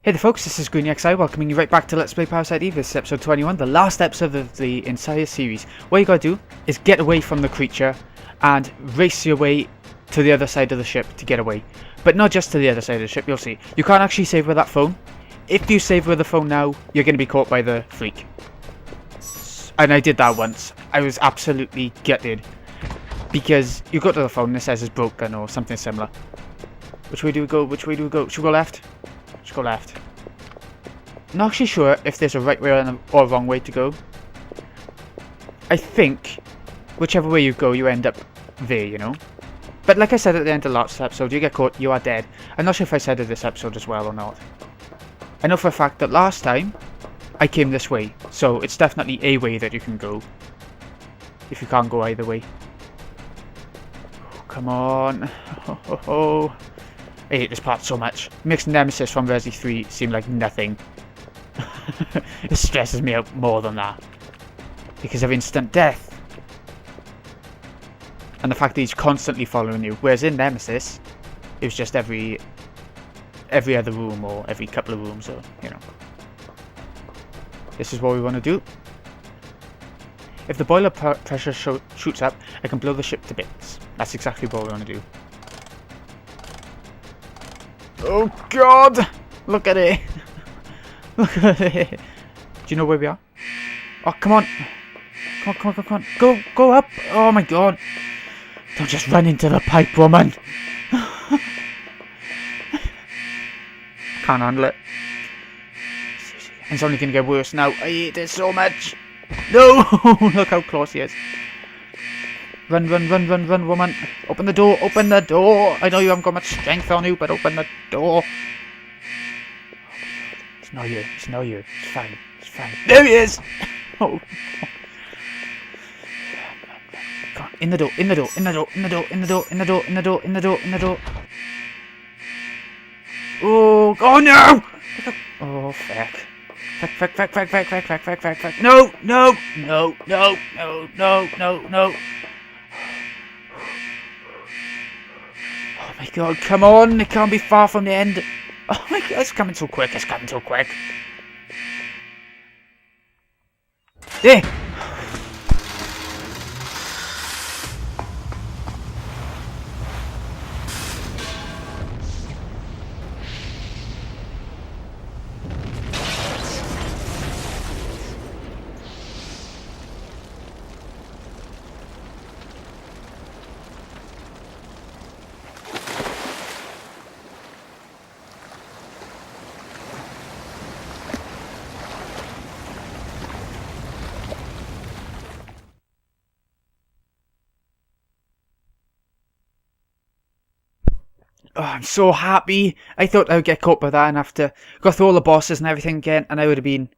Hey there folks, this is GreenXI welcoming you right back to Let's Play Parasite Eve. This is episode 21, the last episode of the entire series. What you gotta do is get away from the creature and race your way to the other side of the ship to get away. But not just to the other side of the ship, you'll see. You can't actually save with that phone. If you save with the phone now, you're gonna be caught by the freak. And I did that once. I was absolutely gutted. Because you go to the phone and it says it's broken or something similar. Which way do we go? Which way do we go? Should we go left? Let's go left. Not actually sure if there's a right way or a wrong way to go. I think whichever way you go, you end up there, you know. But like I said at the end of the last episode, you get caught, you are dead. I'm not sure if I said it this episode as well or not. I know for a fact that last time I came this way, so it's definitely a way that you can go. If you can't go either way. Oh, come on. Oh. I hate this part so much. It makes Nemesis from Resi 3 seem like nothing. It stresses me out more than that. Because of instant death. And the fact that he's constantly following you. Whereas in Nemesis, it was just every other room or every couple of rooms, or, you know. This is what we want to do. If the boiler pressure shoots up, I can blow the ship to bits. That's exactly what we want to do. Oh god! Look at it! Look at it! Do you know where we are? Oh, come on! Come on! Go up! Oh my god! Don't just run into the pipe, woman! Can't handle it. It's only gonna get worse now. I hate this so much! No! Look how close he is. Run, woman. Open the door, open the door. I know you haven't got much strength on you, but open the door. It's not you, It's fine. There he is! Oh. Come on, in the door. Oh no! Oh, feck. Feck. No! Oh my god, come on! It can't be far from the end. Oh my god, it's coming so quick. There! Oh, I'm so happy. I thought I would get caught by that and have to go through all the bosses and everything again, and I would have been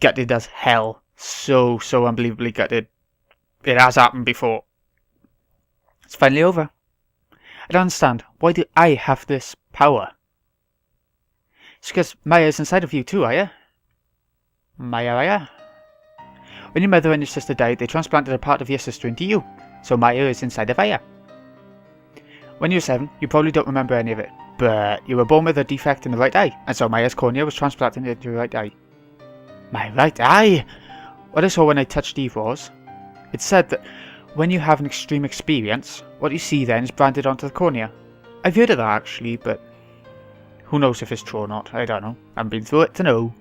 gutted as hell. So unbelievably gutted. It has happened before. It's finally over. I don't understand. Why do I have this power? It's because Maya's inside of you too, are you? Maya? When your mother and your sister died, they transplanted a part of your sister into you. So Maya is inside of Aya. When you were 7, you probably don't remember any of it, but you were born with a defect in the right eye, and so Maya's cornea was transplanted into your right eye. My right eye? What I saw when I touched Eve was, it said that when you have an extreme experience, what you see then is branded onto the cornea. I've heard of that actually, but who knows if it's true or not, I don't know. I haven't been through it to know.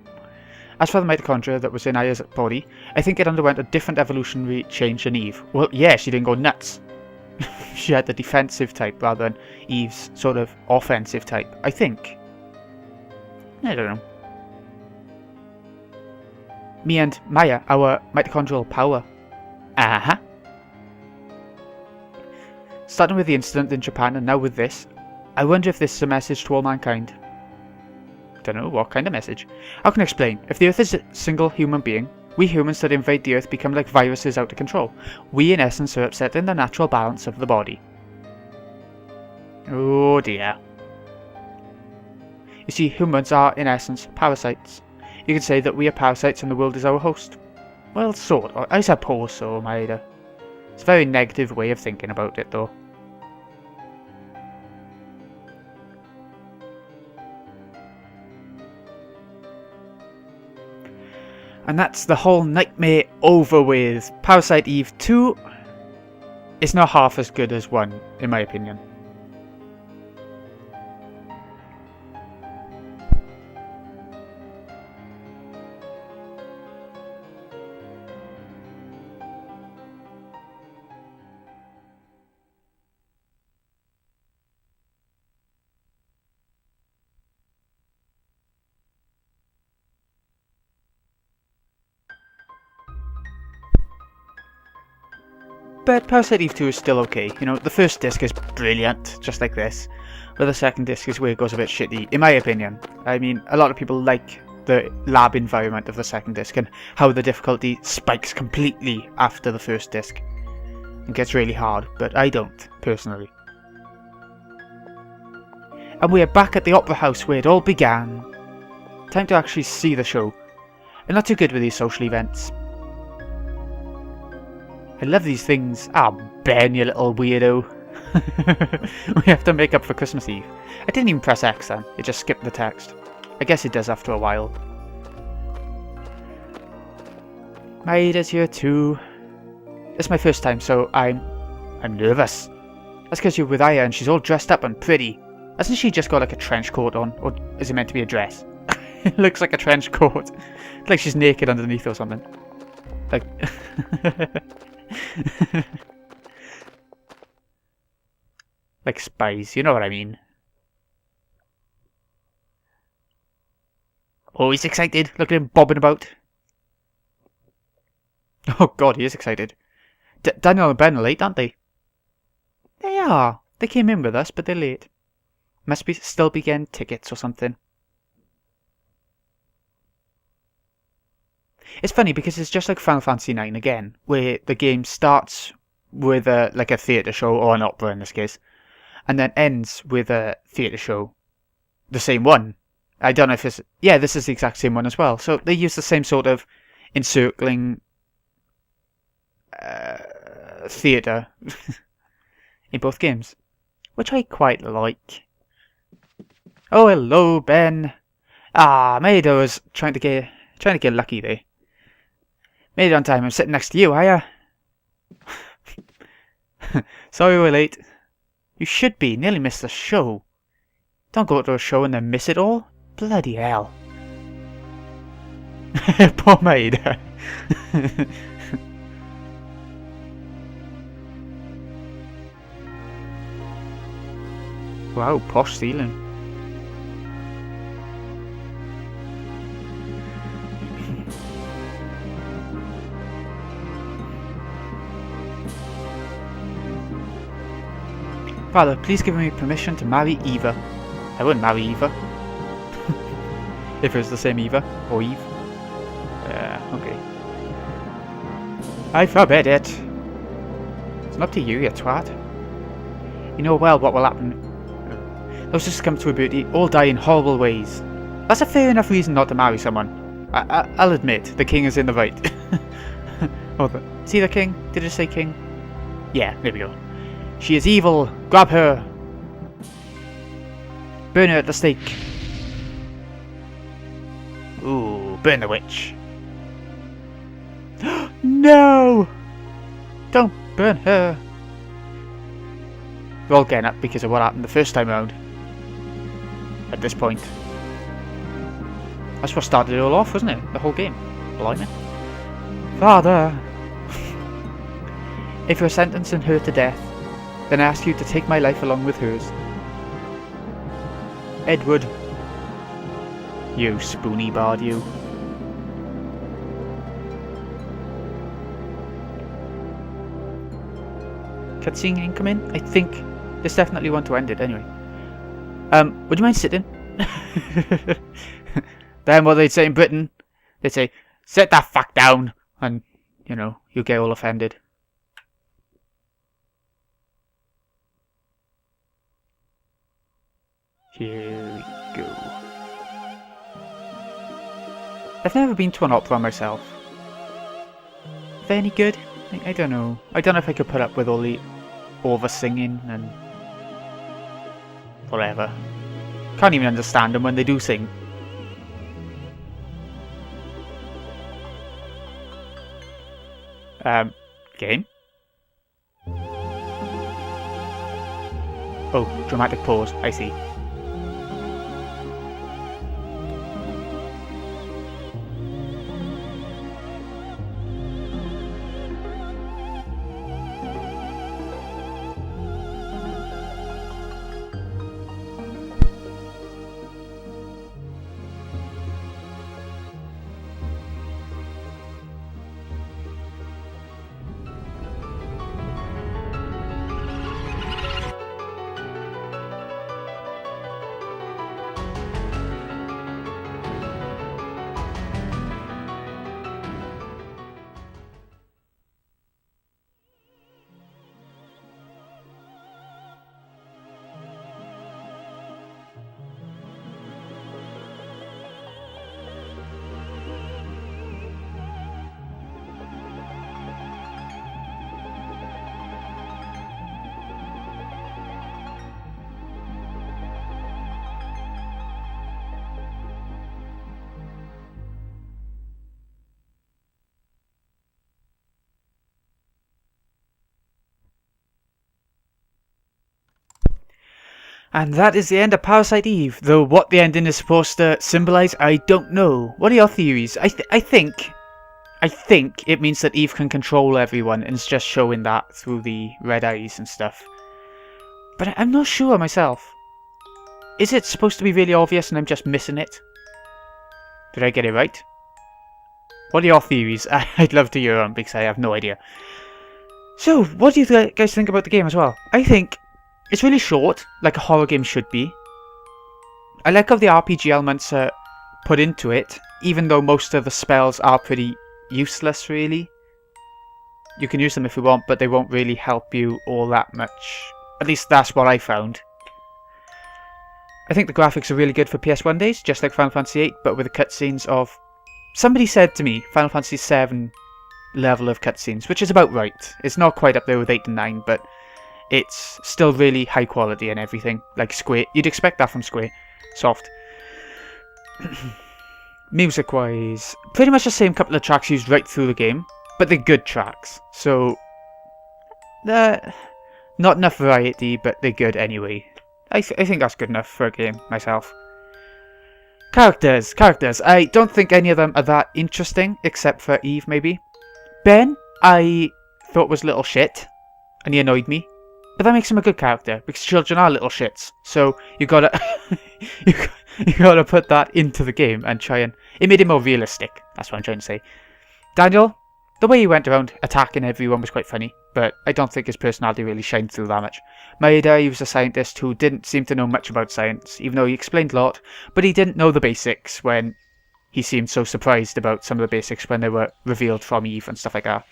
As for the mitochondria that was in Aya's body, I think it underwent a different evolutionary change than Eve. Well, yeah, she didn't go nuts. She had the defensive type rather than Eve's sort of offensive type, I think. I don't know. Me and Maya, our mitochondrial power. Uh-huh. Starting with the incident in Japan and now with this, I wonder if this is a message to all mankind. Don't know, what kind of message? How can I explain? If the Earth is a single human being, we humans that invade the Earth become like viruses out of control. We in essence are upsetting the natural balance of the body. Oh dear. You see, humans are in essence parasites. You could say that we are parasites and the world is our host. Well, sort of. I suppose so, Maida. It's a very negative way of thinking about it, though. And that's the whole nightmare over with. Parasite Eve 2 is not half as good as 1, in my opinion. But Parasite Eve 2 is still okay. You know, the first disc is brilliant, just like this. But the second disc is where it goes a bit shitty, in my opinion. I mean, a lot of people like the lab environment of the second disc and how the difficulty spikes completely after the first disc. It gets really hard, but I don't, personally. And we're back at the Opera House where it all began. Time to actually see the show. I'm not too good with these social events. I love these things. Ah, Ben, you little weirdo. We have to make up for Christmas Eve. I didn't even press X then. It just skipped the text. I guess it does after a while. Maida's here too. It's my first time, so I'm nervous. That's because you're with Aya and she's all dressed up and pretty. Hasn't she just got like a trench coat on? Or is it meant to be a dress? It looks like a trench coat. Like she's naked underneath or something. Like... like spies, you know what I mean. Oh, he's excited. Look at him bobbing about. Oh god, he is excited. Daniel and Ben are late, aren't they? They are. They came in with us, but they're late. Must be still be getting tickets or something. It's funny because it's just like Final Fantasy IX again, where the game starts with like a theatre show, or an opera in this case, and then ends with a theatre show. The same one. I don't know if it's... yeah, this is the exact same one as well. So they use the same sort of encircling theatre in both games, which I quite like. Oh, hello, Ben. Ah, Maida was trying to get lucky there. Made it on time. I'm sitting next to you, are ya? Sorry we're late. You should be. Nearly missed the show. Don't go to a show and then miss it all. Bloody hell. Poor Maida. Wow, posh ceiling. Father, please give me permission to marry Eva. I wouldn't marry Eva. If it was the same Eva. Or Eve. Okay. I forbid it. It's not up to you, you twat. You know well what will happen. Those just come to a beauty, all die in horrible ways. That's a fair enough reason not to marry someone. I'll admit, the king is in the right. Is he the king? Did it say king? Yeah, there we go. She is evil. Grab her. Burn her at the stake. Ooh, burn the witch. No! Don't burn her. We're all getting up because of what happened the first time round. At this point. That's what started it all off, wasn't it? The whole game. Blimey. Father! If you're sentencing her to death, then I ask you to take my life along with hers. Edward. You spoony bard, you. Cutscene incoming? I think there's definitely one to end it anyway. Would you mind sitting? Then what they'd say in Britain, they'd say, sit that fuck down, and, you know, you get all offended. Here we go. I've never been to an opera myself. Are they any good? I don't know. I don't know if I could put up with all the singing and whatever. Can't even understand them when they do sing. Game? Oh, dramatic pause, I see. And that is the end of Parasite Eve, though what the ending is supposed to symbolise, I don't know. What are your theories? I think it means that Eve can control everyone, and it's just showing that through the red eyes and stuff. But I'm not sure myself. Is it supposed to be really obvious and I'm just missing it? Did I get it right? What are your theories? I'd love to hear them because I have no idea. So, what do you guys think about the game as well? I think it's really short, like a horror game should be. I like how the RPG elements are put into it, even though most of the spells are pretty useless, really. You can use them if you want, but they won't really help you all that much. At least that's what I found. I think the graphics are really good for PS1 days, just like Final Fantasy VIII, but with the cutscenes of... Somebody said to me, Final Fantasy VII level of cutscenes, which is about right. It's not quite up there with 8 and 9, but it's still really high quality and everything. Like Square, you'd expect that from Square Soft. Music-wise, pretty much the same couple of tracks used right through the game, but they're good tracks. So, not enough variety, but they're good anyway. I think that's good enough for a game, myself. Characters. I don't think any of them are that interesting, except for Eve, maybe. Ben, I thought was little shit, and he annoyed me. But that makes him a good character, because children are little shits. So, you gotta... you gotta put that into the game and try and... It made it more realistic, that's what I'm trying to say. Daniel, the way he went around attacking everyone was quite funny, but I don't think his personality really shined through that much. Maeda, he was a scientist who didn't seem to know much about science, even though he explained a lot, but he didn't know the basics when he seemed so surprised about some of the basics when they were revealed from Eve and stuff like that.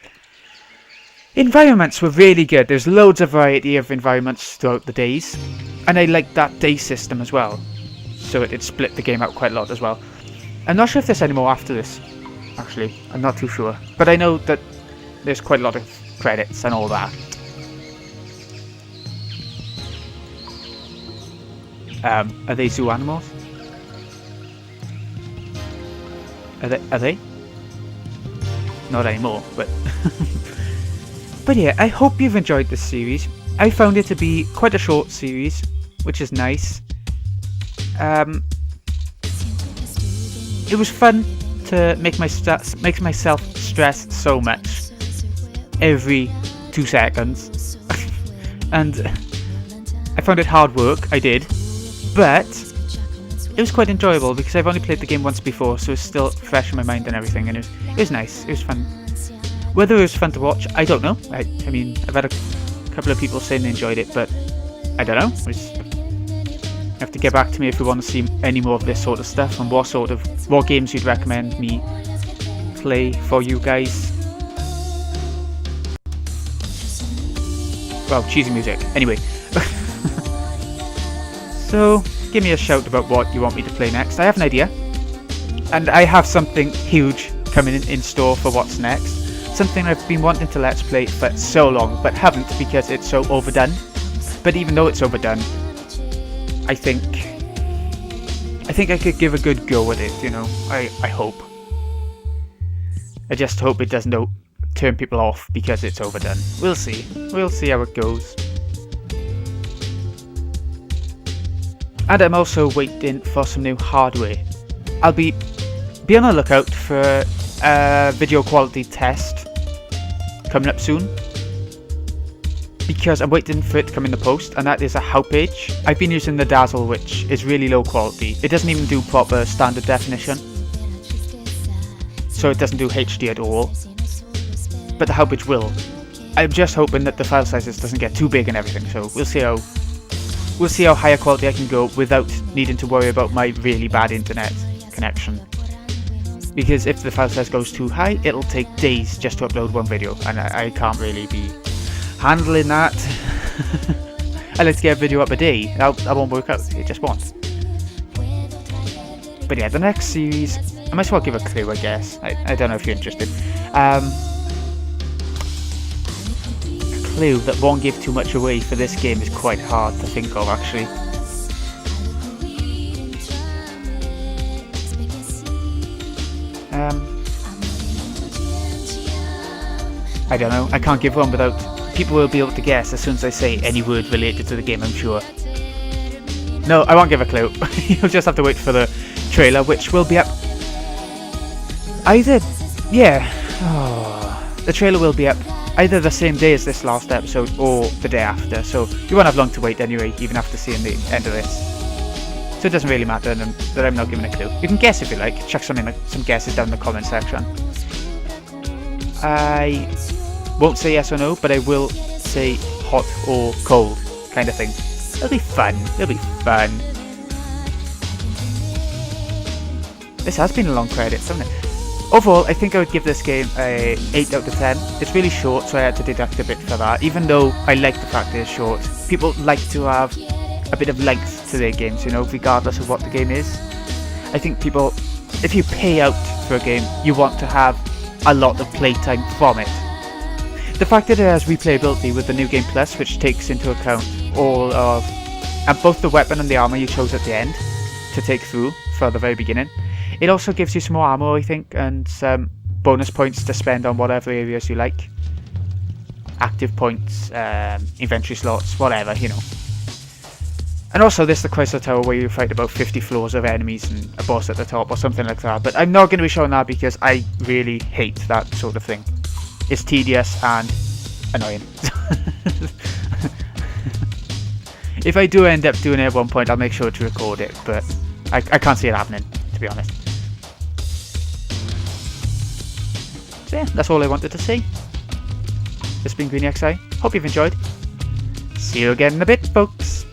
Environments were really good. There's loads of variety of environments throughout the days, and I liked that day system as well, so it split the game out quite a lot as well. I'm not sure if there's any more after this, actually. I'm not too sure, but I know that there's quite a lot of credits and all that. Are they zoo animals? Are they? Not anymore, but... But yeah, I hope you've enjoyed this series. I found it to be quite a short series, which is nice. It was fun to make myself stress so much every 2 seconds. And I found it hard work, I did. But it was quite enjoyable because I've only played the game once before, so it's still fresh in my mind and everything, and it was nice, it was fun. Whether it was fun to watch, I don't know. I mean, I've had a couple of people saying they enjoyed it, but I don't know. You have to get back to me if you want to see any more of this sort of stuff, and what games you'd recommend me play for you guys. Well, cheesy music. Anyway. So, give me a shout about what you want me to play next. I have an idea. And I have something huge coming in store for what's next. Something I've been wanting to let's play for so long, but haven't because it's so overdone. But even though it's overdone, I think I could give a good go at it, you know. I hope. I just hope it doesn't turn people off because it's overdone. We'll see. We'll see how it goes. And I'm also waiting for some new hardware. I'll be on the lookout for a video quality test coming up soon, because I'm waiting for it to come in the post, and that is a how page. I've been using the Dazzle, which is really low quality. It doesn't even do proper standard definition, so it doesn't do HD at all, but the how page will. I'm just hoping that the file sizes doesn't get too big and everything, so we'll see how higher quality I can go without needing to worry about my really bad internet connection. Because if the file size goes too high, it'll take days just to upload one video, and I can't really be handling that. I like to get a video up a day. That won't work out, it just won't. But yeah, the next series, I might as well give a clue, I guess. I don't know if you're interested. A clue that won't give too much away for this game is quite hard to think of, actually. I don't know, I can't give one without... People will be able to guess as soon as I say any word related to the game, I'm sure. No, I won't give a clue. You'll just have to wait for the trailer, which will be up... either... yeah. Oh, the trailer will be up either the same day as this last episode or the day after, so you won't have long to wait anyway, even after seeing the end of this. So it doesn't really matter that I'm not giving a clue. You can guess if you like, chuck some guesses down in the comment section. I won't say yes or no, but I will say hot or cold kind of thing. It'll be fun. It'll be fun. This has been a long credits, hasn't it? Overall, I think I would give this game a 8 out of 10. It's really short, so I had to deduct a bit for that. Even though I like the fact that it's short, people like to have a bit of length to their games, you know, regardless of what the game is. I think people, if you pay out for a game, you want to have a lot of playtime from it. The fact that it has replayability with the New Game Plus, which takes into account all of both the weapon and the armor you chose at the end to take through for the very beginning. It also gives you some more ammo, I think, and some bonus points to spend on whatever areas you like. Active points, inventory slots, whatever, you know. And also there's the Chrysler Tower where you fight about 50 floors of enemies and a boss at the top or something like that. But I'm not going to be showing that because I really hate that sort of thing. It's tedious and annoying. If I do end up doing it at one point, I'll make sure to record it, but I can't see it happening, to be honest. So yeah, that's all I wanted to say. This has been GreenXI. Hope you've enjoyed. See you again in a bit, folks.